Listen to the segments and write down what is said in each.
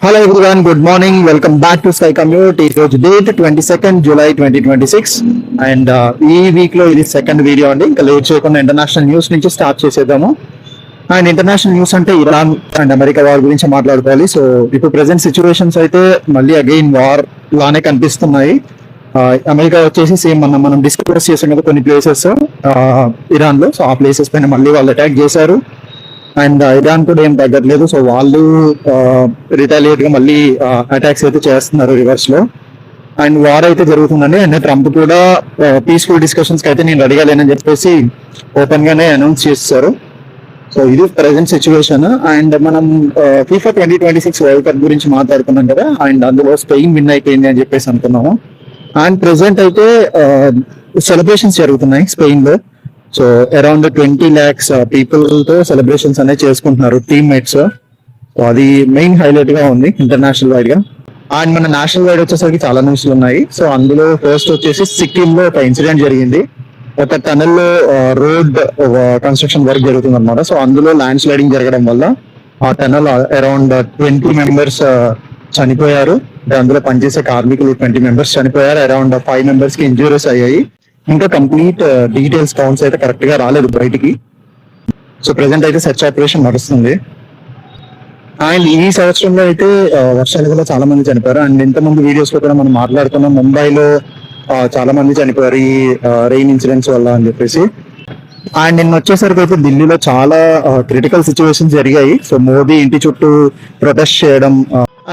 Hello everyone, good morning. Welcome back to Sky Commute. It was date 22nd July 2026 and ఈ week లో ఇది second video అండి. ఇంకా late చేయకుండా international news నుంచి స్టార్ట్ చేసేద్దాము. అండ్ ఇంటర్నేషనల్ న్యూస్ అంటే ఇరాన్ అండ్ అమెరికా వార్ గురించి మాట్లాడుకోవాలి. సో ఇప్పుడు ప్రెసెంట్ సిచ్యువేషన్స్ అయితే మళ్ళీ అగైన్ వార్ లానే కనిపిస్తున్నాయి. అమెరికా వచ్చేసి సేమ్ మనం డిస్కస్ చేసాం కదా కొన్ని ప్లేసెస్ ఇరాన్ లో. సో ఆ ప్లేసెస్ పైన మళ్ళీ వాళ్ళు అటాక్ చేశారు. అండ్ ఇరాన్ కూడా ఏం తగ్గట్లేదు. సో వాళ్ళు రిటాలియేట్ గా మళ్ళీ అటాక్స్ అయితే చేస్తున్నారు రివర్స్ లో. అండ్ వార్ అయితే జరుగుతుందండి. అండ్ ట్రంప్ కూడా పీస్ఫుల్ డిస్కషన్స్ కి అయితే నేను రెడీగా లేనని చెప్పేసి ఓపెన్ గానే అనౌన్స్ చేస్తారు. సో ఇది ప్రెసెంట్ సిచ్యువేషన్. అండ్ మనం FIFA 2026 వరల్డ్ కప్ గురించి మాట్లాడుకున్నాం కదా. అండ్ అందులో స్పెయిన్ విన్ అయిపోయింది అని చెప్పేసి అనుకున్నాము. అండ్ ప్రెసెంట్ అయితే సెలబ్రేషన్స్ జరుగుతున్నాయి స్పెయిన్ లో. సో అరౌండ్ 20 lakhs పీపుల్ తో సెలబ్రేషన్స్ అనేవి చేసుకుంటున్నారు టీమ్మేట్స్. సో అది మెయిన్ హైలైట్ గా ఉంది ఇంటర్నేషనల్ వైడ్ గా. అండ్ మన నేషనల్ వైడ్ వచ్చేసరికి చాలా న్యూస్లు ఉన్నాయి. సో అందులో ఫస్ట్ వచ్చేసి సిక్కిం లో ఒక ఇన్సిడెంట్ జరిగింది. ఒక టనల్ లో రోడ్ కన్స్ట్రక్షన్ వర్క్ జరుగుతుంది అనమాట. సో అందులో ల్యాండ్ స్లైడింగ్ జరగడం వల్ల ఆ టనల్ అరౌండ్ 20 members చనిపోయారు. అందులో పనిచేసే కార్మికులు 20 members చనిపోయారు. అరౌండ్ 5 members కి ఇంజూరీస్ అయ్యాయి. ఇంకా కంప్లీట్ డీటెయిల్స్ కౌంట్స్ అయితే కరెక్ట్ గా రాలేదు బయటికి. సో ప్రెసెంట్ అయితే సెర్చ్ ఆపరేషన్ నడుస్తుంది. అండ్ ఈ సంవత్సరంలో అయితే వర్షాలు కూడా చాలా మంది చనిపోయారు. అండ్ ఇంతకుముందు వీడియోస్ లో కూడా మనం మాట్లాడుకున్నాం, ముంబైలో చాలా మంది చనిపోయారు ఈ రెయిన్ ఇన్సిడెంట్స్ వల్ల అని చెప్పేసి. అండ్ నిన్న వచ్చేసరికి అయితే ఢిల్లీలో చాలా క్రిటికల్ సిచ్యువేషన్స్ జరిగాయి. సో మోదీ ఇంటి చుట్టూ ప్రొటెస్ట్ చేయడం.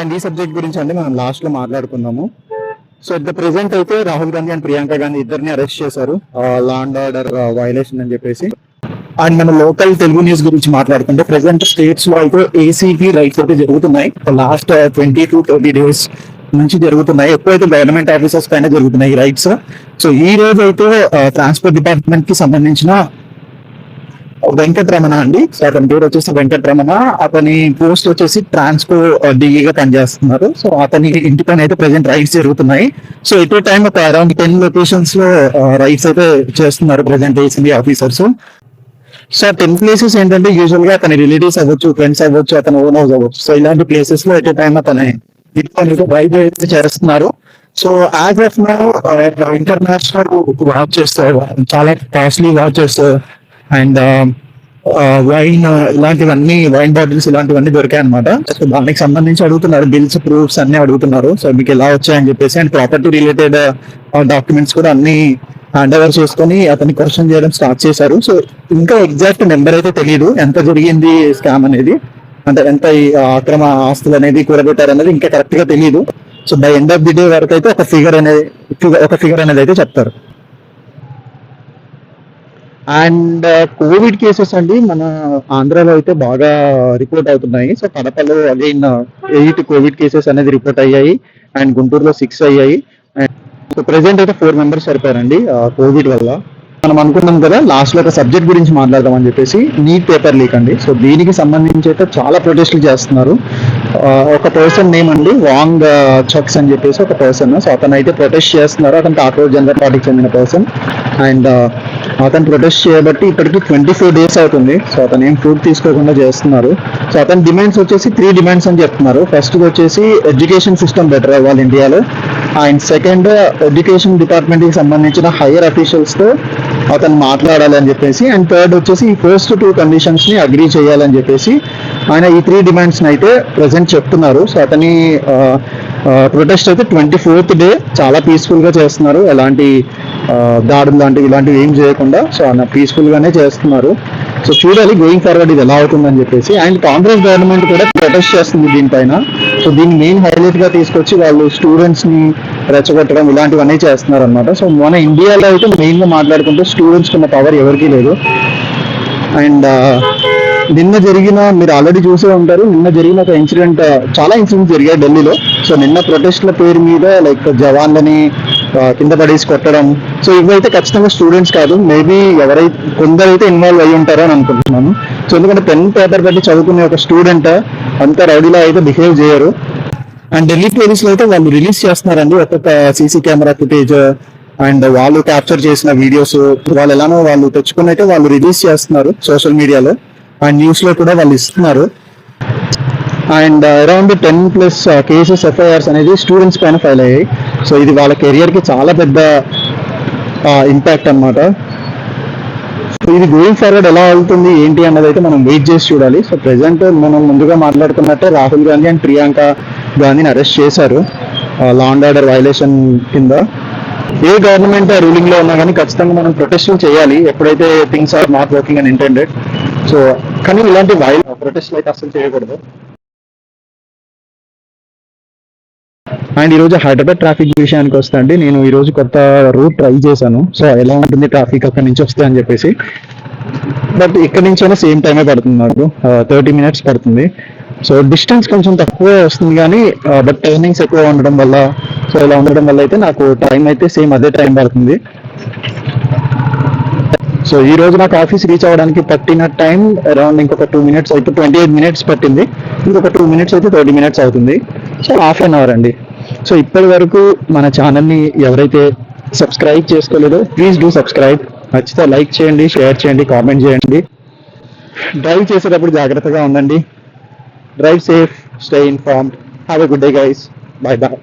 అండ్ ఈ సబ్జెక్ట్ గురించి అంటే మనం లాస్ట్ లో మాట్లాడుకున్నాము. సో అట్ ద ప్రెసెంట్ అయితే రాహుల్ గాంధీ అండ్ ప్రియాంక గాంధీ ఇద్దరిని అరెస్ట్ చేశారు లా అండ్ ఆర్డర్ వైలేషన్ అని చెప్పేసి. అండ్ మన లోకల్ తెలుగు న్యూస్ గురించి మాట్లాడుకుంటే ప్రెసెంట్ స్టేట్స్ లో అయితే ఏసీపీ రైట్స్ అయితే జరుగుతున్నాయి. లాస్ట్ 20 to 30 days నుంచి జరుగుతున్నాయి. ఎక్కువైతే గవర్నమెంట్ ఆఫీసర్స్ పైన జరుగుతున్నాయి ఈ రైట్స్. సో ఈ రోజు అయితే ట్రాన్స్పోర్ట్ డిపార్ట్మెంట్ కి సంబంధించిన వెంకటరమణ అండి. సో అతని పేరు వచ్చేసి వెంకటరమణ. అతని పోస్ట్ వచ్చేసి ట్రాన్స్కో డిఈగా పనిచేస్తున్నారు. సో అతని ఇంటిపైన అయితే ప్రెసెంట్ రైట్స్ జరుగుతున్నాయి. సో ఎట్ ఏ టైం ఒక అరౌండ్ 10 లొకేషన్స్ లో రైట్స్ అయితే చేస్తున్నారు present ACB officers. So 10 places ఏంటంటే యూజువల్ గా అతని రిలేటివ్స్ అవ్వచ్చు, ఫ్రెండ్స్ అవ్వచ్చు, అతని ఓన్ హౌస్ అవ్వచ్చు. సో ఇలాంటి ప్లేసెస్ లో ఎట్ ఏ టైం అతని రైట్ అయితే చేస్తున్నారు. So as of now international watch చేస్తారు, చాలా కాస్ట్లీ వాచెస్ అండ్ వైన్ ఇలాంటివన్నీ, వైన్ బాటిల్స్ ఇలాంటివన్నీ దొరికాయి అనమాట. సో దానికి సంబంధించి అడుగుతున్నారు, బిల్స్, ప్రూఫ్స్ అన్ని అడుగుతున్నారు. సో మీకు ఎలా వచ్చాయని చెప్పేసి. అండ్ ప్రాపర్టీ రిలేటెడ్ డాక్యుమెంట్స్ కూడా అన్ని హ్యాండ్ ఓవర్ చేసుకొని అతన్ని క్వశ్చన్ చేయడం స్టార్ట్ చేశారు. సో ఇంకా ఎగ్జాక్ట్ నెంబర్ అయితే తెలియదు ఎంత జరిగింది స్కామ్ అనేది, అంటే ఎంత అక్రమ ఆస్తులు అనేది కూడబెట్టారు అనేది ఇంకా కరెక్ట్ గా తెలియదు. So by end of the day వరకు అయితే ఒక ఫిగర్ అనేది అయితే చెప్తారు. అండ్ కోవిడ్ కేసెస్ అండి మన ఆంధ్రాలో అయితే బాగా రిపోర్ట్ అవుతున్నాయి. సో కడపలో అగైన్ 8 కోవిడ్ కేసెస్ అనేది రిపోర్ట్ అయ్యాయి. అండ్ గుంటూరులో 6 అయ్యాయి. సో ప్రెసెంట్ అయితే 4 members సరిపోయారండి కోవిడ్ వల్ల. మనం అనుకున్నాం కదా లాస్ట్ లో ఒక సబ్జెక్ట్ గురించి మాట్లాడదామని చెప్పేసి, నీట్ పేపర్ లీక్ అండి. సో దీనికి సంబంధించి అయితే చాలా ప్రొటెస్ట్లు చేస్తున్నారు. ఒక పర్సన్ నేమ్ అండి వాంగ్ చక్స్ అని చెప్పేసి ఒక పర్సన్. సో అతను అయితే ప్రొటెస్ట్ చేస్తున్నారు. అతను కాక్రోచ్ జనతా పార్టీకి చెందిన పర్సన్. అండ్ అతను ప్రొటెస్ట్ చేయబట్టి ఇప్పటికి 24 days అవుతుంది. సో అతను ఏం ఫుడ్ తీసుకోకుండా చేస్తున్నారు. సో అతని డిమాండ్స్ వచ్చేసి 3 demands అని చెప్తున్నారు. ఫస్ట్ వచ్చేసి ఎడ్యుకేషన్ సిస్టమ్ బెటర్ అవ్వాలి ఇండియాలో. అండ్ సెకండ్, ఎడ్యుకేషన్ డిపార్ట్మెంట్ కి సంబంధించిన హైయర్ అఫీషియల్స్ తో అతను మాట్లాడాలి అని చెప్పేసి. అండ్ థర్డ్ వచ్చేసి ఈ ఫస్ట్ 2 conditions ని అగ్రీ చేయాలని చెప్పేసి ఆయన ఈ 3 demands ని అయితే ప్రెసెంట్ చెప్తున్నారు. సో అతని ప్రొటెస్ట్ అయితే 24th day చాలా పీస్ఫుల్ గా చేస్తున్నారు. ఎలాంటి దాడులు లాంటివి ఇలాంటివి ఏం చేయకుండా సో ఆయన పీస్ఫుల్ గానే చేస్తున్నారు. సో చూడాలి గోయింగ్ ఫార్వర్డ్ ఇది ఎలా అవుతుందని చెప్పేసి. అండ్ కాంగ్రెస్ గవర్నమెంట్ కూడా ప్రొటెస్ట్ చేస్తుంది దీనిపైన. సో దీన్ని మెయిన్ హైలైట్ గా తీసుకొచ్చి వాళ్ళు స్టూడెంట్స్ ని రెచ్చగొట్టడం ఇలాంటివన్నీ చేస్తున్నారు అనమాట. సో మన ఇండియాలో అయితే మెయిన్ గా మాట్లాడుకుంటే స్టూడెంట్స్ ఉన్న పవర్ ఎవరికీ లేదు. అండ్ నిన్న జరిగిన, మీరు ఆల్రెడీ చూసే ఉంటారు, నిన్న జరిగిన ఒక ఇన్సిడెంట్, చాలా ఇన్సిడెంట్స్ జరిగాయి ఢిల్లీలో. సో నిన్న ప్రొటెస్ట్ల పేరు మీద లైక్ జవాన్లని కింద పడేసి కొట్టడం. సో ఇవైతే ఖచ్చితంగా స్టూడెంట్స్ కాదు, మేబీ కొందరైతే ఇన్వాల్వ్ అయ్యి ఉంటారో అని అనుకుంటున్నాను. సో ఎందుకంటే పెన్ పేపర్ పెట్టి చదువుకునే ఒక స్టూడెంట్ అంత రౌడీలా అయితే బిహేవ్ చేయరు. అండ్ ఢిల్లీ పోలీసులు అయితే వాళ్ళు రిలీజ్ చేస్తున్నారండి ఒక్కొక్క సీసీ కెమెరా ఫుటేజ్ అండ్ వాళ్ళు క్యాప్చర్ చేసిన వీడియోస్. వాళ్ళు ఎలానో వాళ్ళు తెచ్చుకుని అయితే వాళ్ళు రిలీజ్ చేస్తున్నారు సోషల్ మీడియాలో అండ్ న్యూస్ లో కూడా వాళ్ళు ఇస్తున్నారు. అండ్ అరౌండ్ 10+ కేసెస్ ఎఫ్ఐఆర్స్ అనేది స్టూడెంట్స్ పైన ఫైల్ అయ్యాయి. సో ఇది వాళ్ళ కెరియర్కి చాలా పెద్ద ఇంపాక్ట్ అన్నమాట. సో ఇది గోయింగ్ ఫార్వర్డ్ ఎలా అవుతుంది ఏంటి అన్నది అయితే మనం వెయిట్ చేసి చూడాలి. సో ప్రెసెంట్ మనం ముందుగా మాట్లాడుకున్నట్టే రాహుల్ గాంధీ అండ్ ప్రియాంక గాంధీని అరెస్ట్ చేశారు లా అండ్ ఆర్డర్ వైలేషన్ కింద. ఏ గవర్నమెంట్ రూలింగ్ లో ఉన్నా కానీ ఖచ్చితంగా మనం ప్రొటెస్ట్లు చేయాలి ఎప్పుడైతే things are not working and intended. So కానీ ఇలాంటి ప్రొటెస్ట్లు అయితే అసలు చేయకూడదు. అండ్ ఈరోజు హైదరాబాద్ ట్రాఫిక్ విషయానికి వస్తే అండి, నేను ఈరోజు కొత్త రూట్ ట్రై చేశాను. సో ఎలా ఉంటుంది ట్రాఫిక్ అక్కడి నుంచి వస్తే అని చెప్పేసి. బట్ ఇక్కడ నుంచి అయినా సేమ్ టైమే పడుతుంది నాకు, 30 minutes పడుతుంది. సో డిస్టెన్స్ కొంచెం తక్కువ వస్తుంది కానీ బట్ టర్నింగ్స్ ఎక్కువ ఉండడం వల్ల, సో ఇలా ఉండడం వల్ల అయితే నాకు టైం అయితే సేమ్ అదే టైం పడుతుంది. సో ఈ రోజు నాకు ఆఫీస్ రీచ్ అవ్వడానికి పట్టిన టైం అరౌండ్ ఇంకొక 2 minutes అయితే 28 minutes పట్టింది. ఇంకొక 2 minutes అయితే 30 minutes అవుతుంది. సో ½ an hour అండి. సో ఇప్పటి వరకు మన ఛానల్ని ఎవరైతే సబ్స్క్రైబ్ చేసుకోలేదో ప్లీజ్ డూ సబ్స్క్రైబ్. నచ్చితే లైక్ చేయండి, షేర్ చేయండి, కామెంట్ చేయండి. డ్రైవ్ చేసేటప్పుడు జాగ్రత్తగా ఉండండి. Drive safe, stay informed. Have a good day guys. Bye bye.